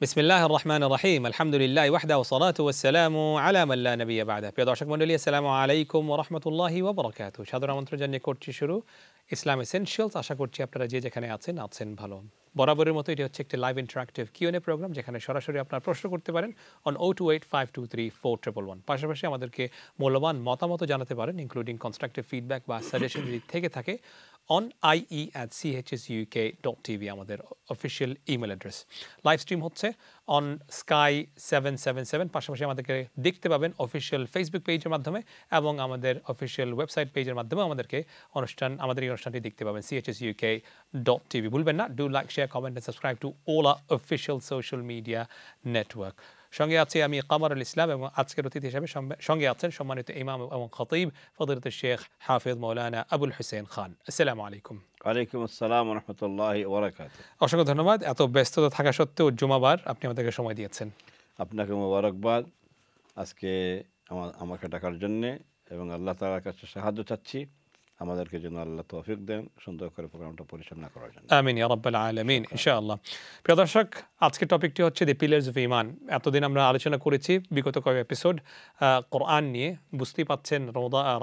বিসমিল্লাহির রহমানির রহিম আলহামদুলিল্লাহি ওয়াহদাহু ওয়াসসালাতু ওয়াসসালামু আলা মান লা নাবিয়্যা বা'দা। প্রিয় দর্শক মণ্ডলী, আসসালামু আলাইকুম ওয়া রাহমাতুল্লাহি ওয়া বারাকাতুহু। সাদর আমন্ত্রণ জানিয়ে করছি শুরু ইসলাম এসেনশিয়ালস। আশা করছি আপনারা যে যেখানে আছেন ভালো। বরাবরের মতো এটি হচ্ছে একটি লাইভ ইন্টারাক্টিভ কিউএনএ প্রোগ্রাম, যেখানে সরাসরি আপনারা প্রশ্ন করতে পারেন অন 028523411। পাশাপাশি আমাদেরকে মূল্যবান মতামত জানাতে পারেন, ইনক্লুডিং কনস্ট্রাকটিভ ফিডব্যাক বা সাজেশন যদি থেকে থাকে, অন ie@chsuk.tv আমাদের official email address. Live stream হচ্ছে অন স্কাই 777। পাশাপাশি আমাদেরকে দেখতে পাবেন অফিসিয়াল ফেসবুক পেজের মাধ্যমে এবং আমাদের অফিসিয়াল ওয়েবসাইট পেজের মাধ্যমে আমাদের এই অনুষ্ঠানটি দেখতে পাবেন chsuk.tv। ভুলবেন না, do like, share, comment and subscribe to all our official social media network. সঙ্গে আছি আমি কামারুল ইসলাম এবং আজকের অতিথি হিসেবে সঙ্গে আছেন সম্মানিত ইমাম এবং খতিব ফদিলাতুল শেখ হাফিজ মাওলানা আবুল হোসেন খান। আসসালামু আলাইকুম। ওয়ালাইকুম আসসালাম ওয়া রাহমাতুল্লাহি ওয়া বারাকাতুহু। অসংখ্য ধন্যবাদ, এত ব্যস্ততা থাকা সত্ত্বেও জুমাবার আপনি আমাদেরকে সময় দিয়েছেন। আপনাকে মোবারকবাদ আজকে আমাকে ডাকার জন্যে, এবং আল্লাহ তাআলার কাছে সাহায্য চাচ্ছি আমাদেরকে যেন আল্লাহ তৌফিক দেন সুন্দর করে প্রোগ্রামটা পরিচালনা করার জন্য। আমিন ইয়া রাব্বাল আলামিন, ইনশাআল্লাহ। প্রিয় দর্শক, আজকের টপিকটি হচ্ছে দি পিলার্স অফ ঈমান। এতদিন আমরা আলোচনা করেছি বিগত কয়েক এপিসোড কোরআন নিয়ে। বুঝতেই পাচ্ছেন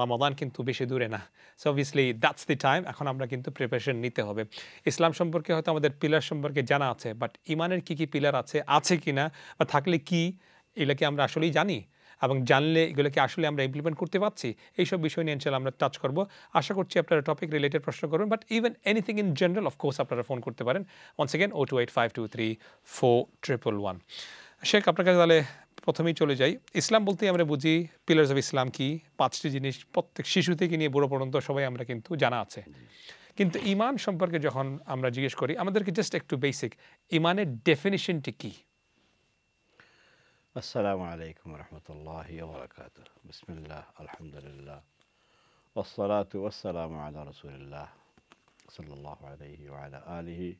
রমাদান কিন্তু বেশি দূরে না। So obviously that's the time, এখন আমরা কিন্তু প্রিপারেশন নিতে হবে। ইসলাম সম্পর্কে হয়তো আমাদের পিলার সম্পর্কে জানা আছে, বাট ঈমানের কী কী পিলার আছে কি না, বা থাকলে কি, এগুলোকে আমরা আসলেই জানি, এবং জানলে এগুলোকে আসলে আমরা ইমপ্লিমেন্ট করতে পারছি, এইসব বিষয় নিয়ে ইনশাআল্লাহ আমরা টাচ করবো। আশা করছি আপনারা টপিক রিলেটেড প্রশ্ন করবেন, but even anything in general of course আপনারা ফোন করতে পারেন। Once again 028523411। শেখ, আপনার কাছে তাহলে প্রথমেই চলে যাই। ইসলাম বলতেই আমরা বুঝি পিলার্স অফ ইসলাম কি, 5টি জিনিস প্রত্যেক শিশু থেকে নিয়ে বুড়ো পর্যন্ত সবাই আমরা কিন্তু জানা আছে। কিন্তু ঈমান সম্পর্কে যখন আমরা জিজ্ঞেস করি, আমাদেরকে জাস্ট একটু বেসিক ঈমানের ডেফিনিশনটি কি? আসসালামু আলাইকুম ওয়া রাহমাতুল্লাহি ওয়া বারাকাতুহু। বিসমিল্লাহ, আলহামদুলিল্লাহ, ওয়াসসালাতু ওয়াসসালামু আলা রাসূলিল্লাহ সাল্লাল্লাহু আলাইহি ওয়া আলা আলিহি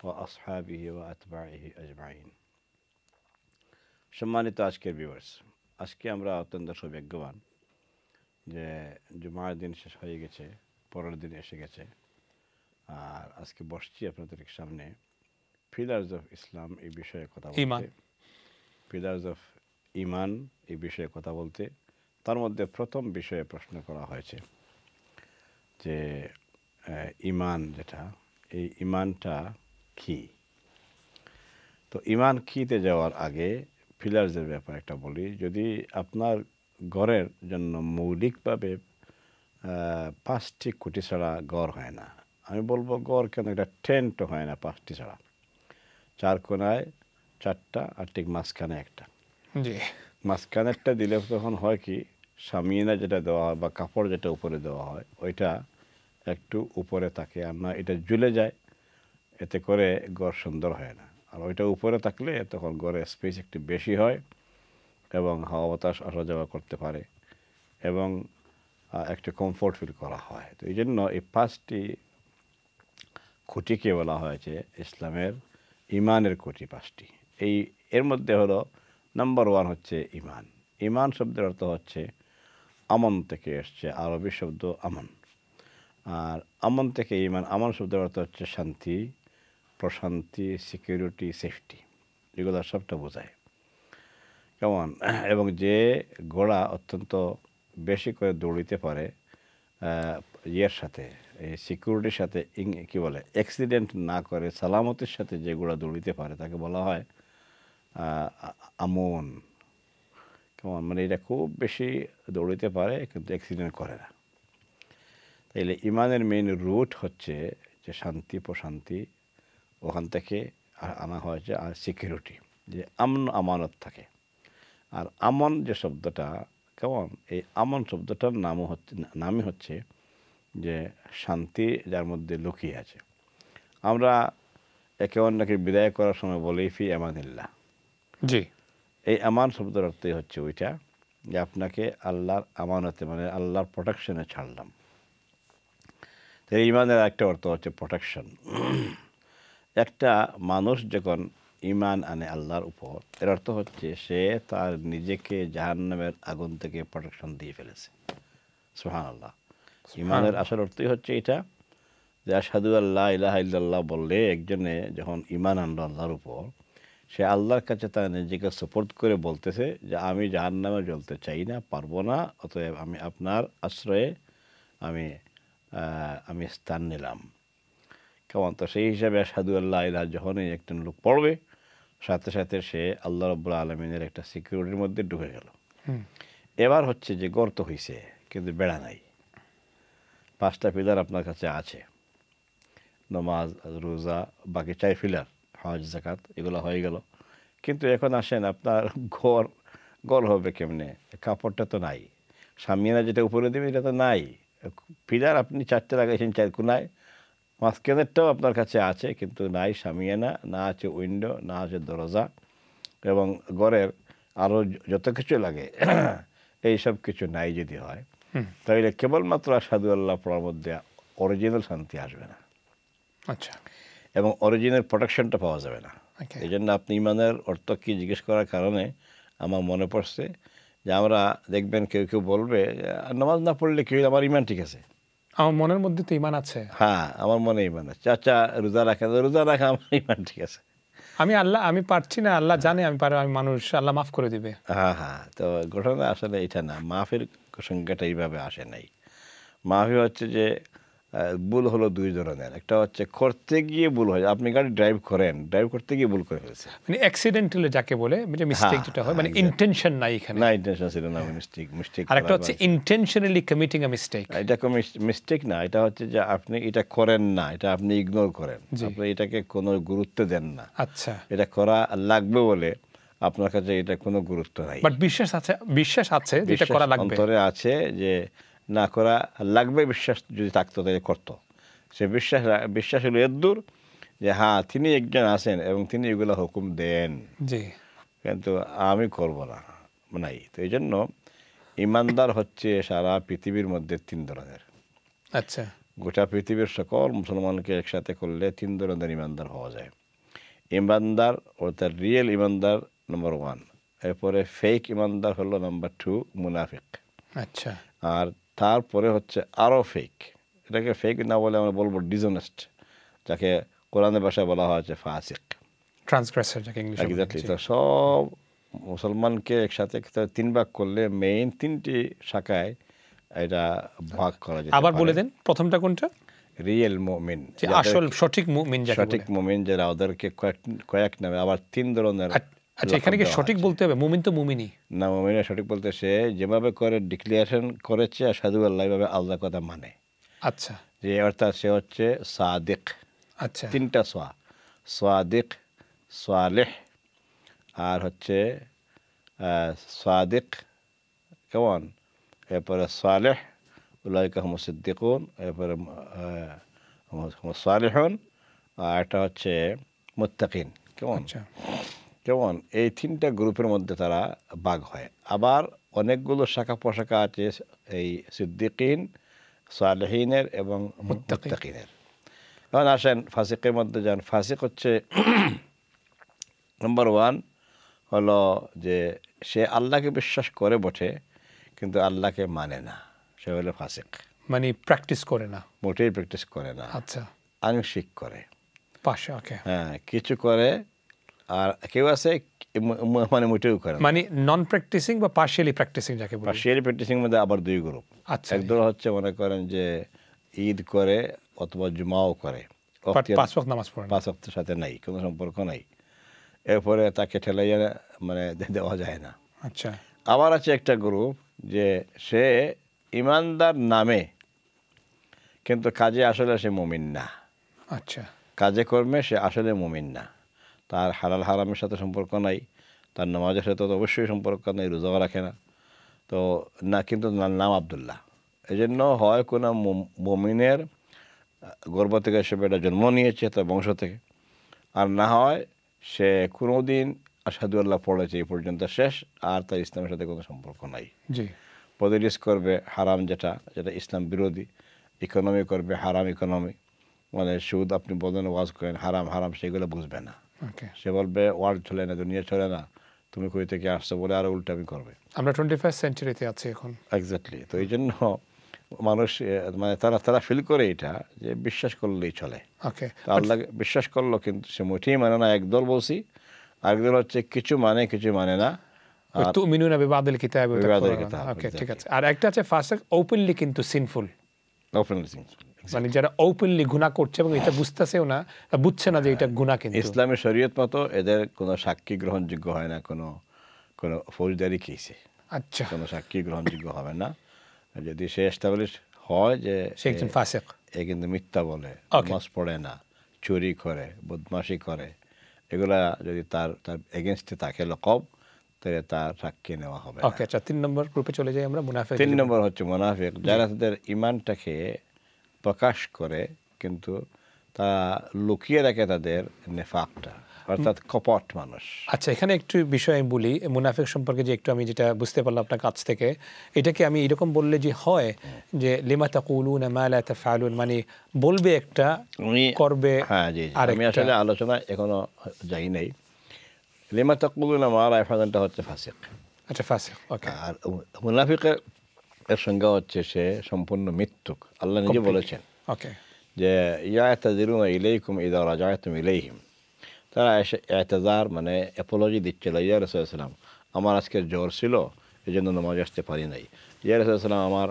ওয়া আসহাবিহি ওয়া আতবাইহি আজমাইন। সম্মানিত আজকের ভিউয়ার্স, আজকে আমরা অত্যন্ত সৌভাগ্যবান যে জুমার দিন শেষ হয়ে গেছে, পরের দিন এসে গেছে, আর আজকে বসছি আপনাদের সামনে পিলার্স অফ ইসলাম এই বিষয়ে কথা বলতে, পিলার্স অফ ঈমান এই বিষয়ে কথা বলতে। তার মধ্যে প্রথম বিষয়ে প্রশ্ন করা হয়েছে যে ঈমান যেটা, এই ঈমানটা কি। তো ঈমান কিতে যাওয়ার আগে পিলার্সের ব্যাপারে একটা বলি। যদি আপনার ঘরের জন্য মৌলিকভাবে 5টি খুঁটি ছাড়া ঘর হয় না, আমি বলবো ঘর কেন, একটা টেন্টও হয় না 5টি ছাড়া। 4 কোণায় 4টা আর ঠিক মাঝখানে একটা। জি, মাঝখানে একটা দিলে তখন হয় কি, শামিয়ানা যেটা দেওয়া হয় বা কাপড় যেটা উপরে দেওয়া হয় ওইটা একটু উপরে থাকে, আর না এটা ঝুলে যায়, এতে করে ঘর সুন্দর হয় না। আর ওইটা উপরে থাকলে তখন ঘরের স্পেস একটু বেশি হয় এবং হাওয়া বাতাস আসা যাওয়া করতে পারে এবং একটু কমফোর্ট ফিল করা হয়। তো এই জন্য এই 5টি খুঁটিকে বলা হয়েছে ইসলামের ঈমানের খুঁটি 5টি। এর মধ্যে হলো নাম্বার 1 হচ্ছে ঈমান। ঈমান শব্দের অর্থ হচ্ছে আমন থেকে এসছে, আরবি শব্দ আমন। আর আমন থেকে ঈমান, আমন শব্দের অর্থ হচ্ছে শান্তি, প্রশান্তি, সিকিউরিটি, সেফটি, এগুলো সবটা বোঝায়। কেমন, এবং যে ঘোড়া অত্যন্ত বেশি করে দৌড়িতে পারে ইয়ের সাথে, এই সিকিউরিটির সাথে, কি বলে, অ্যাক্সিডেন্ট না করে সালামতির সাথে যে ঘোড়া দৌড়িতে পারে তাকে বলা হয় আমন। কেমন, মানে এটা খুব বেশি দৌড়িতে পারে কিন্তু অ্যাক্সিডেন্ট করে না। তাইলে ঈমানের মেইন রুট হচ্ছে যে শান্তি, প্রশান্তি, ওখান থেকে আনা হয়েছে, আর সিকিউরিটি, যে আমন আমানত থাকে। আর আমন যে শব্দটা, কেমন, এই আমন শব্দটার নামই হচ্ছে যে শান্তি যার মধ্যে লুকিয়ে আছে। আমরা একে অন্যকে বিদায় করার সময় বলি ফি আমানিল্লাহ। জি, এই আমান শব্দের অর্থই হচ্ছে ওইটা, যে আপনাকে আল্লাহর আমানতে, মানে আল্লাহর প্রোটেকশনে ছাড়লাম। তো ঈমানের একটা অর্থ হচ্ছে প্রোটেকশন। একটা মানুষ যখন ঈমান আনে আল্লাহর উপর, এর অর্থ হচ্ছে সে তার নিজেকে জাহান্নামের আগুন থেকে প্রোটেকশন দিয়ে ফেলেছে। সুবহানাল্লাহ। ঈমানের আসল অর্থই হচ্ছে এটা, যে আশহাদু আল্লা ইলাহা ইল্লাল্লাহ বললে একজনে যখন ঈমান আনলো আল্লাহর উপর, সে আল্লাহর কাছে তার নিজেকে সাপোর্ট করে বলতেছে যে আমি জাহান্নামে জ্বলতে চাই না, পারবো না, অতএব আমি আপনার আশ্রয়ে আমি আমি স্থান নিলাম। কেমন? তো সেই হিসাবে আশহাদু আল্লাহ ইলাহা যখনই একজন লোক পড়বে, সাথে সাথে সে আল্লাহ রাব্বুল আলামিনের একটা সিকিউরিটির মধ্যে ঢুকে গেল। এবার হচ্ছে যে গর্ত হইছে কিন্তু বেড়া নাই। 5টা পিলার আপনার কাছে আছে, নামাজ, রোজা, বাকি 4 পিলার, হজ, যাকাত, এগুলো হয়ে গেল। কিন্তু এখন আসেন আপনার ঘর হবে কেমনে? কাপড়টা তো নাই, সামিয়ানা যেটা উপরে দেবে এটা তো নাই। পিলার আপনি 4টে লাগাইছেন 4 কোনায়, মাঝখানেরটাও আপনার কাছে আছে কিন্তু নাই সামিয়ানা, না আছে উইন্ডো, না আছে দরজা, এবং ঘরের আরও যত কিছু লাগে এই সব কিছু নাই যদি হয়, তাহলে কেবলমাত্র আশহাদু আল্লাহ পড়ার মধ্যে অরিজিনাল শান্তি আসবে না। আচ্ছা। এবং অরিজিনাল প্রোটেকশনটা পাওয়া যাবে না। এই জন্য আপনি ইমানের অর্থ কী জিজ্ঞেস করার কারণে আমার মনে পড়ছে যে আমরা দেখবেন কেউ কেউ বলবে নামাজ না পড়লে কেউ, আমার ইমান ঠিক আছে, আমার মনের মধ্যে তো ইমান আছে। হ্যাঁ, আমার মনে ইমান আছে। আচ্ছা, রোজা রাখা আমার ইমান ঠিক আছে, আমি পারছি না, আল্লাহ জানে আমি পারবো, আমি মানুষ, আল্লাহ মাফ করে দিবে। হ্যাঁ হ্যাঁ। তো ঘটনা আসলে এটা না, মাফের সংজ্ঞাটা এইভাবে আসে নাই। মাফি হচ্ছে যে ভুল হলো 2 ধরনের। একটা হচ্ছে করতে গিয়ে ভুল হয়, আপনি গাড়ি ড্রাইভ করতে গিয়ে ভুল করে ফেলছে, মানে অ্যাক্সিডেন্টালি যাকে বলে, মানে মিস্টেক যেটা হয়, মানে ইন্টেনশন নাই এখানে। না, ইন্টেনশন ছিল না, মিস্টেক। আর একটা হচ্ছে ইন্টেনশনালি কমিটিং আ মিস্টেক। এটা কোনো মিস্টেক না, এটা হচ্ছে যে আপনি এটা করেন না, এটা আপনি ইগনোর করেন, আপনি এটাকে কোনো গুরুত্ব দেন না। আচ্ছা। এটা করা লাগবে বলে আপনার কাছে এটা কোনো গুরুত্ব নাই, বাট বিশ্বাস আছে যেটা করা লাগবে, অন্তরে আছে যে না করা লাগবে। বিশ্বাস যদি থাকতো তাহলে করতো। সে বিশ্বাস হলো এর দূর যে হ্যাঁ তিনি একজন আছেন এবং তিনি এগুলো হুকুম দেন, জি, কিন্তু আমি করব না, নাই। তো এই জন্য ইমানদার হচ্ছে সারা পৃথিবীর মধ্যে 3 ধরনের। আচ্ছা। গোটা পৃথিবীর সকল মুসলমানকে একসাথে করলে 3 ধরনের ইমানদার হওয়া যায়। ইমানদার অর্থাৎ রিয়েল ইমানদার নম্বর 1, এরপরে ফেক ইমানদার হলো নম্বর 2, মুনাফিক। আচ্ছা। আর তারপরে হচ্ছে আরও ফেক, এটাকে ফেক না বলে আমরা বলবো ডিসঅনেস্ট, যাকে কোরআনের ভাষায় বলা হয়েছে ফাসিক, ট্রান্সগ্রেসর যাকে ইংলিশে বলে। এক্স্যাক্টলি। তো সব মুসলমানকে একসাথে 3 ভাগ করলে মেইন 3টি শাখায় এটা ভাগ করা যায়। আবার বলে দেন প্রথমটা কোনটা? রিয়েল মুমিন, আসল সঠিক মুমিন যাকে বলে। সঠিক মুমিন যারা, ওদেরকে কয়েক নামে আবার 3 ধরনের। আচ্ছা, এখানে কি সঠিক বলতে হবে? মুমিন তো মুমিনই না, মুমিনের সঠিক বলতে সে যেভাবে করে ডিক্লারেশন করেছে আশহাদু আল্লাহ, এইভাবে আল্লাহর কথা মানে। আচ্ছা। যে অর্থাৎ সে হচ্ছে সাদিক। আচ্ছা। 3টা সাদিক, সালেহ, আর হচ্ছে সাদিক, কেমন, এরপরে সালেহ, উলাইকা হুমুস সিদ্দিকুন, এরপরে হুমুস সালিহুন, আর একটা হচ্ছে মুত্তাকিন। কেমন এই 3টা গ্রুপের মধ্যে তারা ভাগ হয়। আবার অনেকগুলো শাখা পোশাখা আছে এই সিদ্দিকিন, সালেহিনের এবং মুত্তাকিনের। এখন আসেন ফাসিকের মধ্যে যান। ফাসিক হচ্ছে নম্বর 1 হলো যে সে আল্লাহকে বিশ্বাস করে বটে কিন্তু আল্লাহকে মানে না, সে হলো ফাসিক। মানে প্র্যাকটিস করে না, মোটেই প্র্যাকটিস করে না। আচ্ছা, আংশিক করে, পাশে, ওকে, হ্যাঁ কিছু করে, আর কেউ আছে মানে মোটেও করে না, মানে নন প্র্যাকটিসিং বা পার্শিয়ালি প্র্যাকটিসিং যাকে বলে। পার্শিয়ালি প্র্যাকটিসিং মধ্যে আবার 2 গ্রুপ। আচ্ছা। একদল হচ্ছে মনে করেন যে ঈদ করে অথবা জুমাও করে, 5 ওয়াক্ত নামাজ পড়ে না, 5 ওয়াক্তের সাথে নাই, কোনো সম্পর্ক নাই, এরপরে তাকে ঠেলাইয়া মানে দেওয়া যায় না। আচ্ছা। আবার আছে একটা গ্রুপ যে সে ইমানদার নামে কিন্তু কাজে আসলে সে মুমিন না। আচ্ছা। কাজে কর্মে সে আসলে মুমিন না, তার হালাল হারামের সাথে সম্পর্ক নাই, তার নামাজের সাথে তো অবশ্যই সম্পর্ক নেই, রোজাও রাখে না, তো না, কিন্তু নাম আব্দুল্লাহ। এই জন্য হয় কোনো মুমিনের গর্ভ থেকে সে বেটা জন্ম নিয়েছে তার বংশ থেকে, আর না হয় সে কোনো দিন আশহাদু আল্লাহ পড়েছে এই পর্যন্ত শেষ, আর তার ইসলামের সাথে কোনো সম্পর্ক নাই। জি। পদরিস করবে হারাম, যেটা ইসলাম বিরোধী, ইকোনমি করবে হারাম ইকোনমি, মানে সুদ আপনি বলেন ওয়াজ করেন হারাম, সেগুলো বুঝবে না। সে বলবে ওয়ার্ল্ড চলে না, দুনিয়া চলে না, তুমি কই থেকে আসছো বলে আরো উল্টামি করবে। আমরা 21st সেঞ্চুরিতে আছি এখন। এক্স্যাক্টলি। তো এই জন্য মানুষ মানে তারা ফিল করে এটা যে বিশ্বাস করলেই চলে। ওকে, আল্লাহ বিশ্বাস করলো কিন্তু সে মোটেই মানে না, একদল বলছি, আরেকজন হচ্ছে কিছু মানে কিছু মানে না, তুমিনুনা বিবাদিল কিতাব ওয়া বিবাদিল তাকফুরুনা। কিতাব, ওকে, ঠিক exactly. আছে। আর একটা আছে ফাসিক, ওপেনলি কিন্তু সিনফুল, openly sinful. মানে যারা ওপেনলি গুনাহ করছে এবং এটা বুঝতেছেও না, বুঝছে না যে এটা গুনাহ কিন্তু। ইসলামের শরীয়ত মতো এদের কোনো সাক্ষী গ্রহণযোগ্য হয় না, কোনো ফৌজদারি কেসে আচ্ছা, কোনো সাক্ষী গ্রহণযোগ্য হবে না। যদি সে এস্টাবলিশ হয় যে সে একজন ফাসিক। এ কিন্তু মিথ্যা বলে, Okay. নামাজ পড়ে না, চুরি করে, বদমাশি করে, এগুলা যদি তার এগেনস্টে থাকে লকব, তাহলে তার সাক্ষী নেওয়া হবে না। ওকে, আচ্ছা 3 নম্বর গ্রুপে চলে যাই আমরা, মুনাফিক। 3 নম্বর হচ্ছে মুনাফিক, যারা তাদের ইমানটাকে প্রকাশ করে কিন্তু তারা লুকিয়ে রাখে তাদের নেফাকটা, অর্থাৎ কপট মানুষ। আচ্ছা, এখানে একটু বিষয় আমি বলি মুনাফিক সম্পর্কে, যে একটু আমি যেটা বুঝতে পারলাম আপনার কাছ থেকে, এটাকে আমি এরকম বললে যে হয় যে লিমা তাকুলুনা মা লা তাফআলুন, মানে বলবে একটা করবে। হ্যাঁ, জি জি, আমি আসলে আলোচনা এখনো যাই নাই। লিমা তাকুলুনা মা লা তাফআলুনটা হচ্ছে ফাসিক। আচ্ছা, ফাসিক। ওকে, আর মুনাফিকের সংজ্ঞা হচ্ছে সে সম্পূর্ণ মিথ্যুক। আল্লাহ নিজে বলেছেন ওকে, যে ইয়াতাযিরুনা ইলাইকুম ইযা রাজাতুম ইলাইহিম, তারা এসে এতেজার মানে অ্যাপোলজি দিচ্ছিল, ইয়া রাসূলুল্লাহ সাল্লাম আমার আজকে জ্বর ছিল এই জন্য নামাজ আসতে পারি নাই, ইয়া রাসূলুল্লাহ সাল্লাম আমার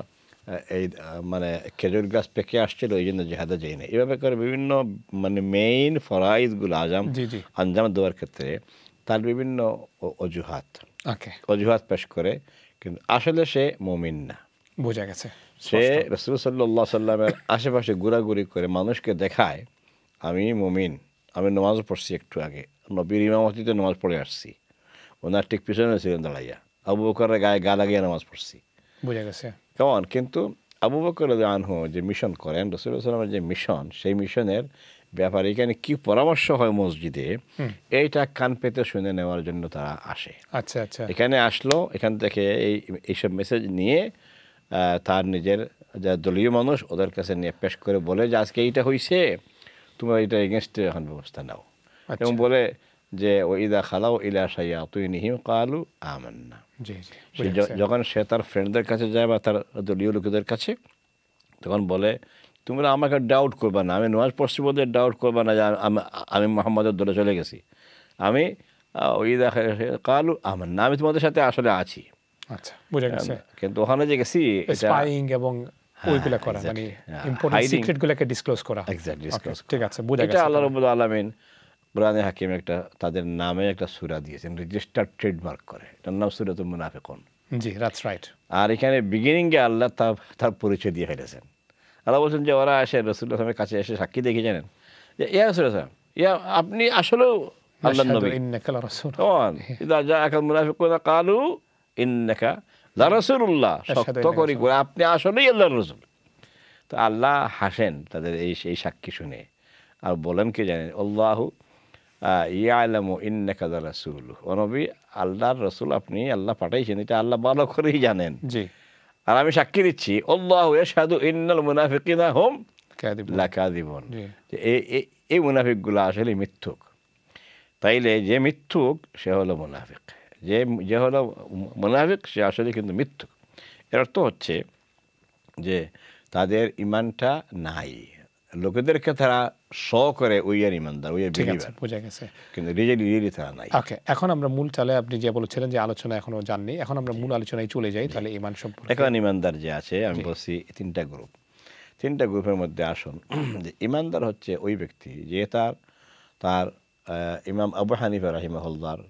এই মানে খেজুর গাছ পেকে আসছিল এই জন্য জিহাদে যাই নাই। এভাবে করে বিভিন্ন মানে মেইন ফরাইজগুলো আঞ্জাম দেওয়ার ক্ষেত্রে তার বিভিন্ন অজুহাত পেশ করে, কিন্তু আসলে সে মুমিন না। বোঝা গেছে। সে রাসূল সাল্লাল্লাহু আলাইহি সাল্লামের আশেপাশে ঘোরাঘুরি করে মানুষকে দেখায় আমি মুমিন, আমি নামাজ পড়ছি, একটু আগে নবীর ইমামতিতে নামাজ পড়ে আসছি, ওনার ঠিক পিছনে ছিলেন দাঁড়াইয়া, আবু বকরের গায়ে গা লাগিয়ে নামাজ পড়ছি। বোঝা গেছে কেমন? কিন্তু আবু বকর রাদিয়াল্লাহু আনহু যে মিশন করেন, রাসূলুল্লাহ সাল্লাল্লাহু আলাইহি ওয়াসাল্লামের যে মিশন, সেই মিশনের ব্যাপারে এখানে কি পরামর্শ হয় মসজিদে, এইটা কান পেতে শুনে নেওয়ার জন্য তারা আসে। আচ্ছা আচ্ছা, এখানে আসলো, এখান থেকে এইসব মেসেজ নিয়ে তার নিজের যা দলীয় মানুষ ওদের কাছে নিয়ে পেশ করে বলে যে আজকে এইটা হয়েছে, তোমরা এটা এগেনস্টে এখন ব্যবস্থা নাও। এবং বলে যে ওইদা খালাও ইলা শায়াতিনিহিম ক্বালু আমান্না। জি জি, যখন সে তার ফ্রেন্ডদের কাছে যায় বা তার দলীয় লোকেদের কাছে, তখন বলে তোমরা আমাকে ডাউট করবা না, আমি নামাজ পড়ছি বলতে ডাউট করবা না যে আমি মুহাম্মাদের দলে চলে গেছি, আমি ওইদা ক্বালু আমান্না, আমি তোমাদের সাথে আসলে আছি। আচ্ছা, বোঝা গেছে। কিন্তু ওখানে যে গেছি স্পাইং এবং ওইগুলা করা, মানে ইম্পর্টেন্ট সিক্রেটগুলোকে ডিসক্লোজ করা। এক্স্যাক্টলি, ঠিক আছে, বোঝা গেছে। এটা আল্লাহ রাব্বুল আলামিন কোরআনে হাকিম একটা তাদের নামে একটা সূরা দিয়েছেন, রেজিস্টার্ড ট্রেডমার্ক করে, এটার নাম সূরাতুল মুনাফিকুন। জি, দ্যাটস রাইট। আর এখানে বিগিনিংয়ে আল্লাহ তার পরিচয় দিয়ে ফেলেছেন। আল্লাহ বলছেন যে ওরা আসে রাসূলুল্লাহ সাল্লাল্লাহু আলাইহি ওয়াসাল্লামের কাছে এসে সাক্ষী দেখি জানেন যে ইয়া রাসূলুল্লাহ সাল্লাল্লাহু আলাইহি ওয়াসাল্লাম, ইয়া আপনি আসলেও আল্লাহর নবী। ইন্নাকা লারাসূল। ইযা জাআকাল মুনাফিকুনা ক্বালু ইন্নাকা লারাসূলুল্লাহ, সত্য করি করে আপনি আসলেই আল্লাহর রাসূল। তো আল্লাহ হাসেন তাদের এই সাক্ষী শুনে, আর বলেন কি জানেন, আল্লাহু ইয়ালামু ইন্নাকা লারাসূলুহু, ও নবী আল্লাহর রাসূল আপনি, আল্লাহ পাঠাইছেন, এটা আল্লাহ ভালো করেই জানেন। জি, আর আমি সাক্ষী দিচ্ছি আল্লাহু ইয়াশহাদু ইন্নাল মুনাফিকিনা হুম লাকাযিবুন, যে এই মুনাফিকগুলো আসলে মিথ্যুক। তাইলে যে মিথ্যুক সে হলো মুনাফিক, যে হলো মুনাফিক সে আসলে কিন্তু মিথ্যুক। এর অর্থ হচ্ছে যে তাদের ইমানটা নাই, লোকেদেরকে তারা শো করে উই আর ইমানদার, উই আর বিলিভার, বোঝা গেছে, কিন্তু রিয়েলি তারা নাই। ওকে, এখন আমরা মূল চালে, আপনি যে বলেছিলেন যে আলোচনা এখনো জাননি, এখন আমরা মূল আলোচনায় চলে যাই তাহলে ঈমান সম্পর্কে। এখন ঈমানদার যে আছে, আমি বলছি তিনটা গ্রুপের মধ্যে আসুন। যে ঈমানদার হচ্ছে ওই ব্যক্তি যে তার ইমাম আবু হানিফা রাহিমাহুল্লাহর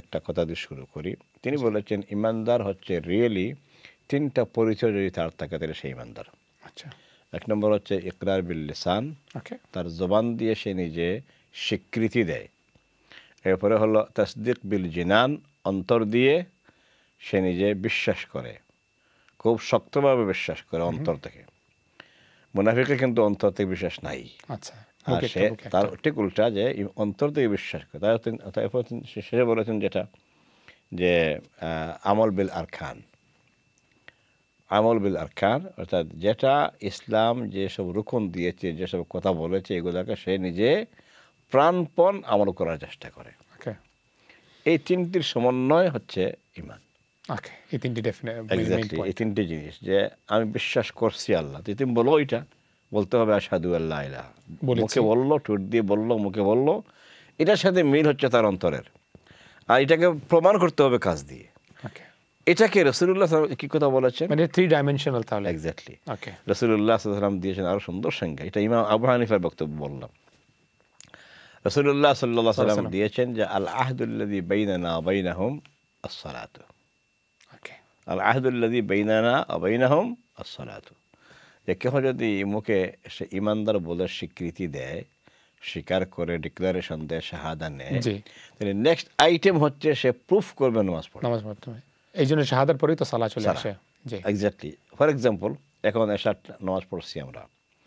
একটা কথা দিয়ে শুরু করি। তিনি বলেছেন ঈমানদার হচ্ছে রিয়েলি তিনটা পরিচয় যদি তার থাকে তাহলে সেই ঈমানদার। আচ্ছা, এক নম্বর হচ্ছে ইকরার বিল লিসান, তার জবান দিয়ে সে নিজে স্বীকৃতি দেয়। এরপরে হলো তাসদিক বিল জিনান, অন্তর দিয়ে সে নিজে বিশ্বাস করে, খুব শক্তভাবে বিশ্বাস করে অন্তর থেকে। মুনাফিকের কিন্তু অন্তর থেকে বিশ্বাস নাই। আচ্ছা, আর সে তার ঠিক উল্টা, যে অন্তর থেকে বিশ্বাস করে। তারপর শেষে বলেছেন যেটা যে আমল বিল আরকান, অর্থাৎ যেটা ইসলাম যেসব রুকন দিয়েছে, যেসব কথা বলেছে, এগুলোকে সে নিজে প্রাণপণ আমল করার চেষ্টা করে। এই তিনটির সমন্বয় হচ্ছে ঈমান। এই তিনটি জিনিস, যে আমি বিশ্বাস করছি আল্লাহ, তুমি বলো, ওইটা বলতে হবে আশহাদু আল্লা ইলাহা, মুখে বললো, ঠোঁট দিয়ে বললো, মুখে বললো, এটার সাথে মিল হচ্ছে তার অন্তরের। আর এটাকে প্রমাণ করতে হবে কাজ দিয়ে। ওকে, এটাকে রাসূলুল্লাহ সাল্লাল্লাহু আলাইহি ওয়াসাল্লাম কি কথা বলেছেন? মানে 3 ডাইমেনশনাল তাহলে। এক্স্যাক্টলি। ওকে, রাসূলুল্লাহ সাল্লাল্লাহু আলাইহি ওয়াসাল্লাম দিয়েছেন আরো সুন্দর সংজ্ঞা। এটা ইমাম আবু হানিফার বক্তব্য বললাম। রাসূলুল্লাহ সাল্লাল্লাহু আলাইহি ওয়াসাল্লাম দিয়েছেন যে আল আহদুল্লাযী বাইনানা ওয়া বাইনাহুম আস-সালাতু। ওকে, আল আহদুল্লাযী বাইনানা ওয়া বাইনাহুম আস-সালাতু। যে কেউ যদি মুখে সে ইমানদার বলে স্বীকৃতি দেয়, স্বীকার করে ডিক্লারেশন দেয়, শাহাদা নেয়, জি, তাহলে নেক্সট আইটেম হচ্ছে সে প্রুফ করবে নামাজ পড়ে। নামাজ পড়তে হবে। এই জন্য শাহাদার পরেই তো সালাহ চলে সালাহ। আসে। জি, এক্স্যাক্টলি। ফর এক্সাম্পল, এখন এশার নামাজ পড়ছি আমরা,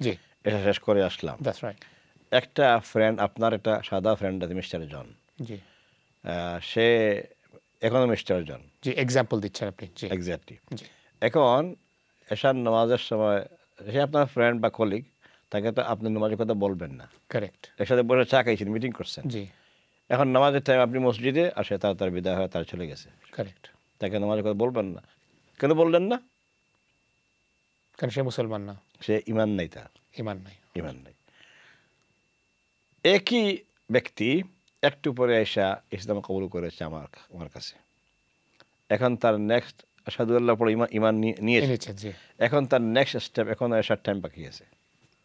জি, এশা শেষ করে আসলাম। That's right. একটা ফ্রেন্ড, আপনার একটা সাদা ফ্রেন্ড আছে মিস্টার জন, জি, সে এখনও মিস্টার জন। জি, এক্সাম্পল দিচ্ছেন আপনি। জি, এক্স্যাক্টলি। জি, এখন এশার নামাজের সময় সে আপনার ফ্রেন্ড বা কলিগ, তাকে তো আপনি নামাজের কথা বলবেন না। কারেক্ট। একসাথে বসে চা খাইছেন, মিটিং করছেন। জি, এখন নামাজের টাইম আপনি মসজিদে, আর সে তার বিদায় হয়ে তার চলে গেছে, কারেক্ট। তাকে নামাজের কথা বলবেন না। কেন বললেন না? কারণ সে মুসলমান না, সে ইমান নেই, তার ঈমান নাই। ইমান নেই। একই ব্যক্তি একটু পরে এসা ইসলাম কবুল করেছে আমার কাছে। এখন তার নেক্সট আশহাদু আল্লাহ পরে ইমান নিয়েছে। এনেছে, জি, এখন তার নেক্সট স্টেপ, এখন এসার টাইম বাকি আছে।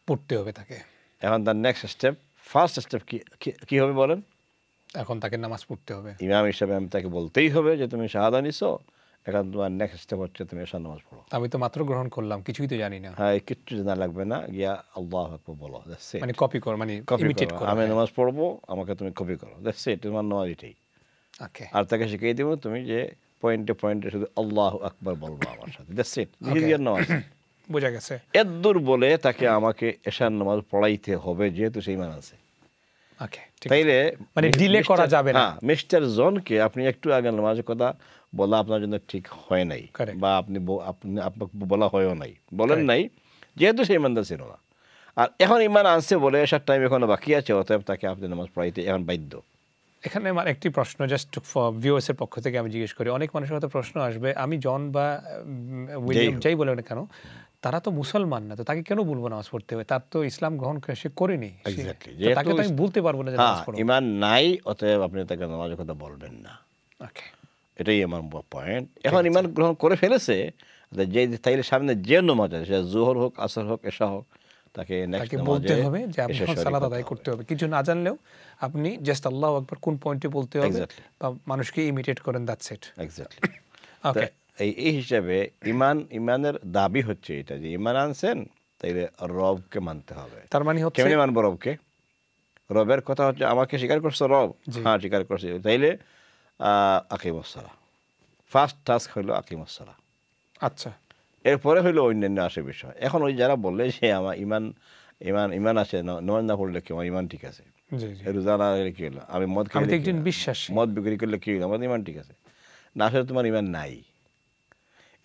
পড়তে হবে তাকে। এখন তার নেক্সট স্টেপ, ফার্স্ট স্টেপ কি হবে বলেন? এখন তাকে নামাজ পড়তে হবে। ইমাম হিসাবে আমি তাকে বলতেই হবে যে তুমি শাহাদা নিছো, এখন তোমার নেক্সট স্টেপ হচ্ছে তুমি এশার নামাজ পড়ো। আমি তো মাত্র গ্রহণ করলাম, কিছুই তো জানি না। হ্যাঁ, কিচ্ছু জানা লাগবে না, গিয়া আল্লাহু আকবার বলো, দ্যাটস ইট। মানে কপি কর, মানে কপি ইমিটেট করো, করা। আমি নামাজ পড়বো, আমাকে তুমি কপি করো, দ্যাটস ইট, তোমার নামাজ এটাই। ওকে, আর তাকে শিখিয়ে দিব তুমি যে পয়েন্টে পয়েন্টে শুধু আল্লাহু আকবার বলবো আমার সাথে, that's it, this is your নামাজ। বোঝা গেছে। এদ্দুর বলে তাকে আমাকে এশার নামাজ পড়াইতে হবে, যেহেতু সেই মান আছে। ওকে, ঠিক আছে। তাইলে মানে ডিলে করা যাবে না। হ্যাঁ, মিস্টার জনকে আপনি একটু আগে নামাজের কথা বলা আপনার জন্য ঠিক হয় নাই, Correct. বা আপনাকে বলা হয়ও নাই, বলেন নাই, যেহেতু সেই ইমানদার ছিল না। আর এখন ইমান আনছে বলে এসার টাইম এখনো বাকি আছে, অতএব তাকে আপনি নামাজ পড়াইতে এখন বাধ্য। এখানে আমার একটি প্রশ্ন, জাস্ট ভিউয়ার্স এর পক্ষ থেকে আমি জিজ্ঞেস করি। অনেক মানুষের হয়তো প্রশ্ন আসবে, আমি জন বা উইলিয়াম হোক। যাই বলে না কেন, তারা তো মুসলমান না, তো তাকে কেন বলবো নামাজ পড়তে হবে? তার তো ইসলাম গ্রহণ সে করেনি। Exactly. তো তাকে তো আমি বলতে পারবো না যে হ্যাঁ, নামাজ পড়ো। ইমান নাই, অতএব আপনি তাকে নামাজের কথা বলবেন না। ওকে, এটাই আমার পয়েন্ট। এখন ইমান গ্রহণ করে ফেলেছে, যে তাইলে সামনে যে নামাজ আছে, সে জোহর হোক, আসর হোক, এশা হোক, তাকে নেক্সট তাকে নামাজে বলতে হবে যে আপনি এশা এখন শরীক সালাত হতে আদায় হবে। করতে হবে। কিছু না জানলেও আপনি জাস্ট আল্লাহু আকবার কোন পয়েন্টে বলতে হবে Exactly. বা মানুষকে ইমিটেট করেন, দ্যাটস ইট। এক্স্যাক্টলি। ওকে, এই হিসাবে ইমানের দাবি হচ্ছে এটা যে ইমান আনছেন, তাইলে রবকে মানতে হবে। তার মানে হচ্ছে কেমনি মানবো রবকে? রবের কথা হচ্ছে আমাকে স্বীকার করছো রব, হ্যাঁ স্বীকার করছি, তাইলে আকিমুস সালাহ, ফার্স্ট টাস্ক হইলো আকিমুস সালাহ। আচ্ছা, এরপরে হইলো অন্যান্য আসে বিষয়। এখন ওই যারা বললে যে আমার ইমান আছে, নমাজ না পড়লে কি আমার ইমান ঠিক আছে, জি, জি, রোজা না রাখলে কি হলো, আমি মদ আমি খেলে তো কি একজন হলো? বিশ্বাসী। মদ বিক্রি করলে কি হলো, আমার ইমান ঠিক আছে না? আসলে তোমার ইমান নাই।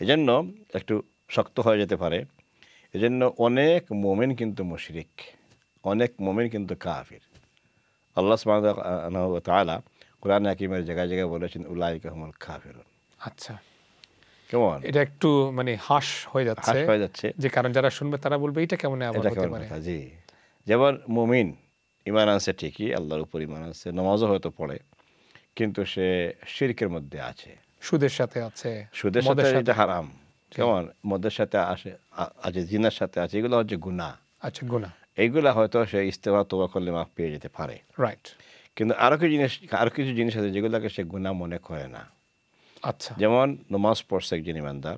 এজন্য একটু শক্ত হয়ে যেতে পারে। এজন্য অনেক মোমেন কিন্তু মুশরিক, অনেক মোমেন কিন্তু কাফির। আল্লাহ সুবহানাহু ওয়া তাআলা কোরআন হাকিমের জায়গায় জায়গায় বলেছেন উলাইকা হুমুল কাফিরুন। আচ্ছা, কেমন এটা একটু মানে হাস হয়ে হাস যাচ্ছে, হয়ে যাচ্ছে? যে কারণ যারা শুনবে তারা বলবে এটা কেমন আবার এটা হতে কেমন পারে। কথা? জি, যেমন মুমিন ইমান আনছে ঠিকই, আল্লাহর উপর ইমান আনছে, নামাজও হয়তো পড়ে, কিন্তু সে শিরকের মধ্যে আছে, সুদের সাথে আছে, সুদের মদের সাথে সাথে। এটা হারাম, কেমন মদের সাথে আছে, জিনার সাথে আছে, এগুলো হচ্ছে গুনাহ। আচ্ছা, গুনাহ, এইগুলা হয়তো সে ইস্তেগফার তওবা করলে মাফ পেয়ে যেতে পারে। রাইট। কিন্তু আরো কিছু জিনিস আছে যেগুলোকে সে গুনাহ মনে করে না। আচ্ছা, যেমন নামাজ পড়ছে একজন ইমানদার,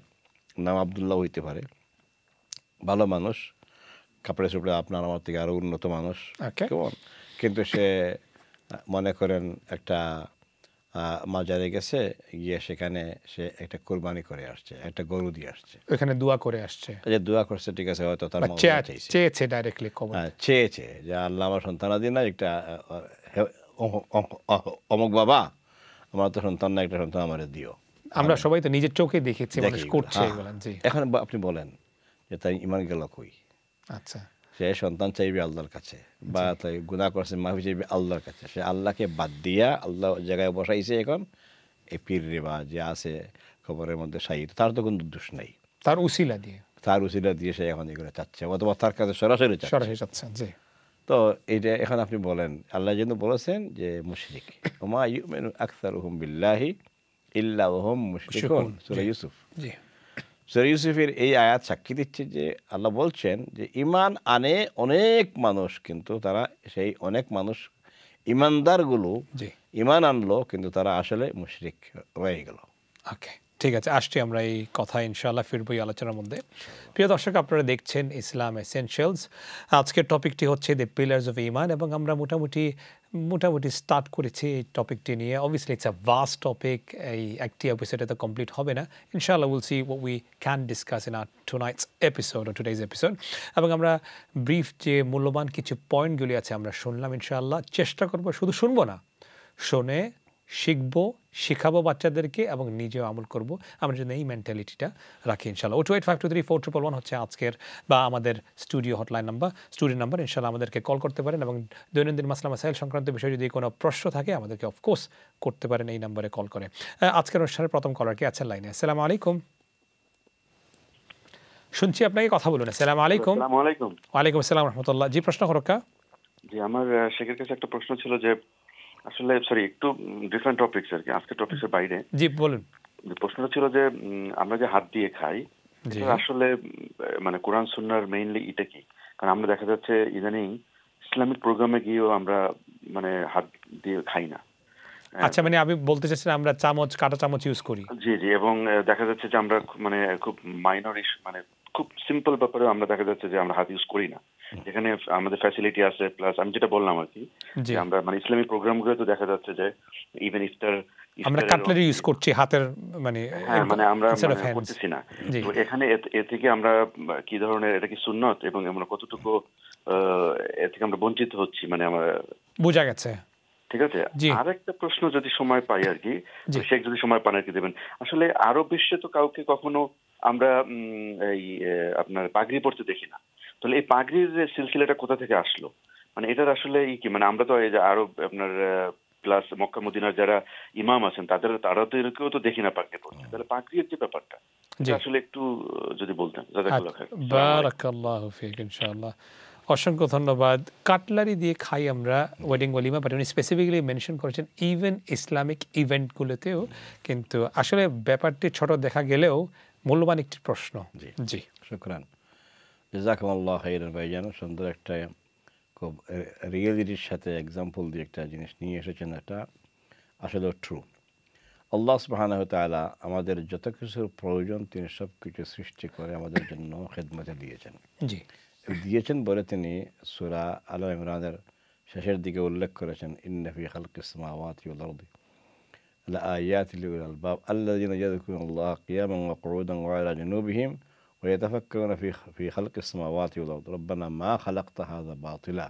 নাম আব্দুল্লাহ হইতে পারে, ভালো মানুষ, কাপড়ে চোপড়ে আপনার আমার থেকে আরো উন্নত মানুষ, ওকে, কেমন, কিন্তু সে মনে করেন একটা মাজারে গেছে, গিয়ে সেখানে সে একটা কোরবানি করে আসছে, একটা গরু দিয়ে আসছে, ওখানে দোয়া করে আসছে, যে দোয়া করছে, ঠিক আছে, হয়তো তার বা মওলা চাইছে, চেয়েছে ডাইরেক্টলি কবর। চেয়েছে যে আল্লাহ আমার সন্তানাদি না, একটা অমুক বাবা, আমার তো সন্তান না, একটা সন্তান আমার দিও। আমরা সবাই তো নিজের চোখে দেখেছি মানুষ দেখি করছে হ্যাঁ। এগুলো। জি, এখন আপনি বলেন যে তাই ইমান গেল কই? আচ্ছা, সে সন্তান চাইবে আল্লাহর কাছে, বা তাই গুনাহ করছে মাফি চাইবে আল্লাহর কাছে, সে আল্লাহকে বাদ দিয়া আল্লাহ জায়গায় বসাইছে। এখন এই পীর রেবা যে আছে খবরের মধ্যে শাহিদ, তার তো কোনো দোষ নাই, তার উসিলা দিয়ে তার উসিলা দিয়ে সে এখন এগুলো চাচ্ছে, অথবা তার কাছে সরাসরি চাচ্ছে। সরাসরি যাচ্ছে। জি, তো এইটা এখন আপনি বলেন, আল্লাহ যেন বলেছেন যে মুশরিক, ওমা ইউমিনু আকসারুহুম বিল্লাহি ইল্লা ওয়াহুম মুশরিকুন, শুকুন। সূরা জি ইউসুফ। জি সূরা ইউসুফের এই আয়াত সাক্ষী দিচ্ছে যে আল্লাহ বলছেন যে ঈমান আনে অনেক মানুষ, কিন্তু তারা সেই অনেক মানুষ ঈমানদারগুলো জি ঈমান আনলো কিন্তু তারা আসলে মুশরিক হয়ে গেল। ওকে, ঠিক আছে, আসছি আমরা এই কথা ইনশাআল্লাহ ফিরবো এই আলোচনার মধ্যে। প্রিয় দর্শক, আপনারা দেখছেন ইসলাম এসেনশিয়ালস। আজকের টপিকটি হচ্ছে দ্য পিলার্স অফ ঈমান, এবং আমরা মোটামুটি স্টার্ট করেছি এই টপিকটি নিয়ে। Obviously it's a vast topic, এই একটি এপিসোডে তো কমপ্লিট হবে না। ইনশাআল্লাহ will see what we can discuss in tonight's episode ও টুডেজ এপিসোড। এবং আমরা ব্রিফ যে মূল্যবান কিছু পয়েন্টগুলি আছে আমরা শুনলাম। ইনশাআল্লাহ চেষ্টা করবো শুধু শুনবো না, শুনে শিখবো, শিখাবো বাচ্চাদেরকে এবং নিজেও আমল করব। আমরা যদি এই মেন্টালিটিটা রাখি ইনশাআল্লাহ। 028523411 হচ্ছে আজকের বা আমাদের studio hotline number, studio number. ইনশাআল্লাহ আমাদেরকে কল করতে পারেন, এবং দৈনন্দিন মাসলা মাসাইল সংক্রান্ত বিষয়ে যদি কোনো প্রশ্ন থাকে আমাদেরকে অফকোর্স করতে পারেন এই নাম্বারে কল করে। আজকের অনুষ্ঠানের প্রথম কলার কে আছেন লাইনে? আসসালামু আলাইকুম, শুনছি আপনাকে, কথা বলুন। আসসালামু আলাইকুম। আসসালামু আলাইকুম। ওয়ালাইকুম আসসালাম রহমতুল্লাহ। জি, প্রশ্ন করুকা। জি, আমার শেখের কাছে একটা প্রশ্ন ছিল যে আসলে একটু ডিফারেন্ট টপিকস আর কি, আজকে টপিকসের বাইরে। জি বলুন। প্রশ্নটা ছিল যে আমরা যে হাত দিয়ে খাই, জি এটা আসলে মানে কোরআন সুন্নাহর মেইনলি এটা কি? কারণ আমরা দেখা যাচ্ছে ইদানিং ইসলামিক প্রোগ্রামে গিয়েও আমরা মানে হাত দিয়ে খাই না। আচ্ছা, মানে আমি বলতে চাচ্ছিলাম আমরা কাঁটা চামচ ইউজ করি। জি জি, এবং দেখা যাচ্ছে যে আমরা মানে খুব মাইনর মানে খুব সিম্পল ব্যাপারে আমরা দেখা যাচ্ছে যে আমরা হাত ইউজ করি না, যেখানে আমাদের ফ্যাসিলিটি আছে। প্লাস আমি যেটা বললাম আর কি, যে আমরা মানে ইসলামিক প্রোগ্রামগুলো তো দেখা যাচ্ছে যে ইভেন আমরা কাটলারি ইউজ করছি হাতের, মানে হ্যাঁ মানে আমরা করতেছি না। তো এখানে এ থেকে আমরা কি ধরনের, এটা কি সুন্নত, এবং আমরা কতটুকু এ থেকে আমরা বঞ্চিত হচ্ছি, মানে আমরা বোঝা গেছে। ঠিক আছে। আরেকটা প্রশ্ন যদি সময় পাই আর কি, শেখ যদি সময় পান আর কি দেবেন। আসলে আরব বিশ্বে তো কাউকে কখনো আমরা এই আপনার পাগড়ি পড়তে দেখি না। তাহলে এই পাগড়ির যে সিলসিলাটা কোথা থেকে আসলো, মানে এটার আসলে কি? মানে আমরা তো এই যে আরব আপনার প্লাস মক্কা মদিনার যারা ইমাম আছেন তারা তো এরকেও তো দেখি না পাগড়ি পড়তে। তাহলে পাগড়ির যে ব্যাপারটা আসলে একটু যদি বলতেন। বারাকাল্লাহু ফিক। ইনশাআল্লাহ, অসংখ্য ধন্যবাদ। কাটলারি দিয়ে খাই আমরা ওয়েডিং ওয়ালিমা, বাট উনি স্পেসিফিক্যালি মেনশন করেছেন ইভেন ইসলামিক ইভেন্টগুলোতেও। কিন্তু আসলে ব্যাপারটি ছোট দেখা গেলেও মূল্যবান একটি প্রশ্ন। জি শুকরান, জাযাকুমুল্লাহ খাইরান ভাইজান। সুন্দর একটা খুব রিয়েলিটির সাথে এক্সাম্পল দিয়ে একটা জিনিস নিয়ে এসেছেন, এটা আসলে ট্রু। আল্লাহ সুবহানাহু ওয়া তাআলা আমাদের যত কিছুর প্রয়োজন তিনি সব কিছু সৃষ্টি করে আমাদের জন্য খেদমতে দিয়েছেন বলে তিনি সূরা আল ইমরানের শেষের দিকে উল্লেখ করেছেন, ইন্না ফি খালকিস সামাওয়াতি ওয়াল আরদি লাআয়াতিন লিউলিল আলবাব আল্লাযীনা ইয়াযকুরুল্লাহা কিয়ামান ওয়া qu'udan ওয়া আলা জুনুবিহিম ওয়া ইয়াতাফাক্কারুনা ফি খালকিস সামাওয়াতি ওয়াল আরদি রব্বানা মা খালাকতা হাযা বাতিলা।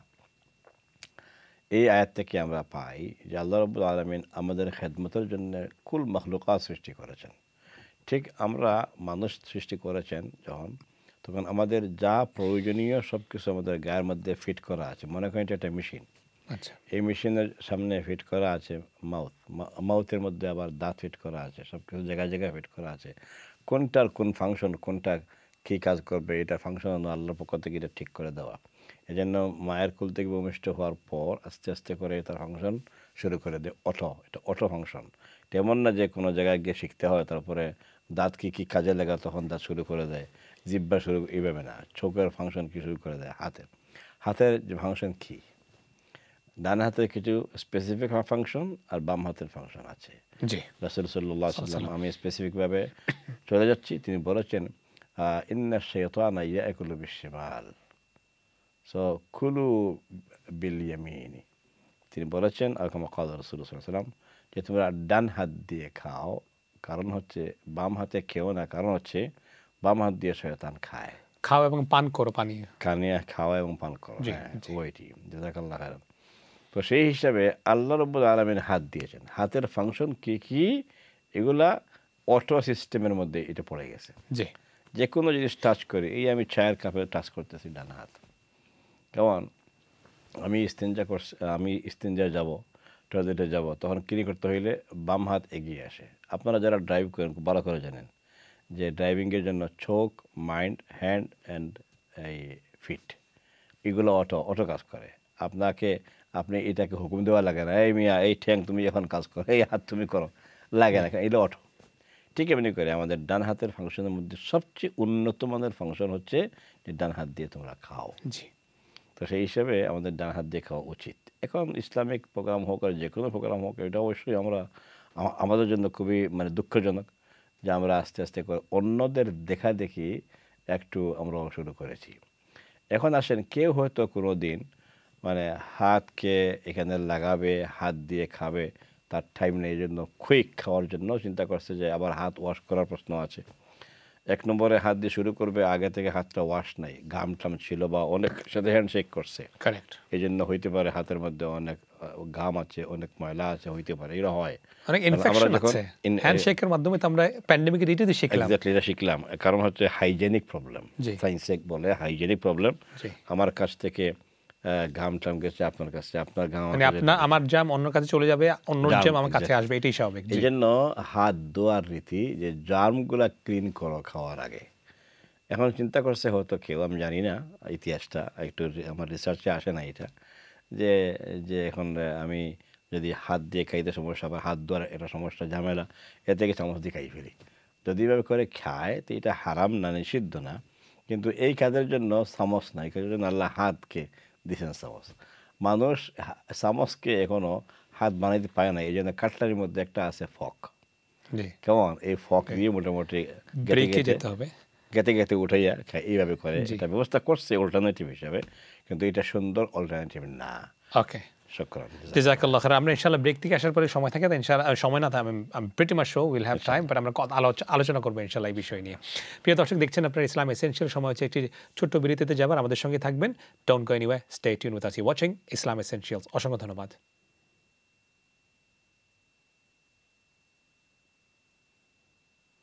এই আয়াত থেকে আমরা পাই যে আল্লাহ রাব্বুল আলামিন আমাদের খেদমতের জন্য কুল মাখলুকাত সৃষ্টি করেছেন। ঠিক আমরা মানুষ সৃষ্টি করেছেন যখন, তখন আমাদের যা প্রয়োজনীয় সব কিছু আমাদের গায়ের মধ্যে ফিট করা আছে। মনে করেন এটা একটা মেশিন। আচ্ছা, এই মেশিনের সামনে ফিট করা আছে মাউথের মধ্যে আবার দাঁত ফিট করা আছে, সব কিছু জায়গায় জায়গায় ফিট করা আছে। কোনটার কোন ফাংশন, কোনটা কী কাজ করবে, এটা ফাংশন আল্লাহর পক্ষ থেকে এটা ঠিক করে দেওয়া। এই জন্য মায়ের কুল থেকে ভূমিষ্ঠ হওয়ার পর আস্তে আস্তে করে তার ফাংশন শুরু করে দেয় এটা অটো ফাংশন। তেমন না যে কোনো জায়গায় গিয়ে শিখতে হয় তারপরে দাঁত কী কাজে লাগা তখন দাঁত শুরু করে দেয়, জিহ্বা শুরু, এইভাবে না। চোখের ফাংশন কী শুরু করে দেয়, হাতের যে ফাংশন কী, ডান হাতের কিছু স্পেসিফিক ফাংশন আর বাম হাতের ফাংশন আছে। রাসূল সাল্লাল্লাহু আলাইহি ওয়াসাল্লাম, আমি স্পেসিফিকভাবে চলে যাচ্ছি, তিনি বলেছেন ইন্না শাইতানা ইয়াকুলু বিশশিমাল সো কুলু বিল ইয়ামিনি। তিনি বলেছেন আর কামা ক্বালা রাসূলুল্লাহ সাল্লাল্লাহু আলাইহি ওয়াসাল্লাম যে তোমরা ডান হাত দিয়ে খাও, কারণ হচ্ছে বাম হাতে খেও না, কারণ হচ্ছে বাম হাত দিয়ে শয়তান খাও এবং পান করো, খাওয়া এবং পান করো। ওইটি জাযাকাল্লাহু খাইরান। তো সেই হিসাবে আল্লাহ রাব্বুল আলামিন হাত দিয়েছেন, হাতের ফাংশন কী কী এগুলা অটো সিস্টেমের মধ্যে এটা পড়ে গেছে। যে কোনো জিনিস টাচ করি, এই আমি চায়ের কাপে টাচ করতেছি ডান হাত, কেমন আমি ইস্তেঞ্জা যাব, টয়লেটে যাব, তখন ক্লিন করতে হইলে বাম হাত এগিয়ে আসে। আপনারা যারা ড্রাইভ করেন ভালো করে জানেন যে ড্রাইভিংয়ের জন্য চোখ, মাইন্ড, হ্যান্ড অ্যান্ড এই ফিট এগুলো অটো কাজ করে। আপনাকে আপনি এটাকে হুকুম দেওয়া লাগে না, এই মিয়া এই ঠ্যাং তুমি এখন কাজ করো, এই হাত তুমি করো, লাগে না, এটা অটো। ঠিক এমনি করে আমাদের ডান হাতের ফাংশনের মধ্যে সবচেয়ে উন্নত মানের ফাংশন হচ্ছে যে ডান হাত দিয়ে তোমরা খাও। জি। তো সেই হিসাবে আমাদের ডান হাত দিয়ে খাওয়া উচিত। এখন ইসলামিক প্রোগ্রাম হোক আর যে কোনো প্রোগ্রাম হোক, এটা অবশ্যই আমাদের জন্য খুবই মানে দুঃখজনক যে আমরা আস্তে আস্তে করে অন্যদের দেখা দেখি একটু আমরা শুরু করেছি। এখন আসেন, কেউ হয়তো কোনো দিন মানে হাতকে এখানে লাগাবে, হাত দিয়ে খাবে, তার টাইম নেই, এই জন্য কুইক খাওয়ার জন্য চিন্তা করছে যে আবার হাত ওয়াশ করার প্রশ্ন আছে। 1 নম্বরে হাত দিয়ে শুরু করবে, আগে থেকে হাতটা ওয়াশ নাই, ঘাম টাম ছিল বা অনেক সাথে হ্যান্ডশেক করছে, কারেক্ট। এই জন্য হইতে পারে হাতের মধ্যে অনেক ঘাম আছে, অনেক ময়লা আছে, হইতে পারে, এরা হয়। অনেক ইনফেকশন আছে হ্যান্ডশেকের মাধ্যমে, তো আমরা প্যান্ডেমিকের এটাই শিখলাম। এক্স্যাক্টলি, এটা শিখলাম। কারণ হচ্ছে হাইজেনিক প্রবলেম, সায়েন্সে বলে হাইজেনিক প্রবলেম। আমার কাছ থেকে ঘাম টাম গেছে আপনার কাছে, আপনার ঘাম মানে আমার জাম অন্য কাছে চলে যাবে, অন্য জাম আমার কাছে আসবে, এটাই স্বাভাবিক। এই জন্য হাত ধোয়ার রীতি যে জার্মগুলা ক্লিন করো খাওয়ার আগে। এখন চিন্তা করছে হয়তো কেউ, আমি জানি না ইতিহাসটা, একটু আমার রিসার্চে আসে না এটা, যে এখন আমি যদি হাত দিয়ে খাইতে সমস্যা, বা হাত ধোয়ার এটা সমস্যা, ঝামেলা, এ থেকে চামচ দিয়ে খাই ফেলি। যদি এভাবে করে খায় তো এটা হারাম না, নিষিদ্ধ না, কিন্তু এই কাজের জন্য চামচ নাই, কাজের জন্য আল্লাহ হাতকে দিয়েছেন চামচ। মানুষ চামচকে এখনো হাত বানাইতে পারে না, এই জন্য কাটলারির মধ্যে একটা আছে ফক, কেমন এই ফক দিয়ে মোটামুটি গেতে গেতে উঠাইয়া খায়, এইভাবে করে। এটা ব্যবস্থা করছে অল্টারনেটিভ হিসাবে, কিন্তু এটা সুন্দর অল্টারনেটিভ না। ওকে, জাযাকাল্লাহ খাইর। আমরা ইনশাআল্লাহ ব্রেক থেকে আসার পরে সময় থাকে, ইনশাআল্লাহ সময় না থাকে, আমি pretty much show will have time, but আমরা আলোচনা করবো ইনশাআল্লাহ এই বিষয় নিয়ে। প্রিয় দর্শক, দেখছেন আপনার ইসলাম এসেনশিয়াল। সময় হচ্ছে একটি ছোট্ট বিরতিতে যাবার, আমাদের সঙ্গে থাকবেন। Don't go anywhere, stay tune with us, you watching Islam essentials. অসংখ্য ধন্যবাদ।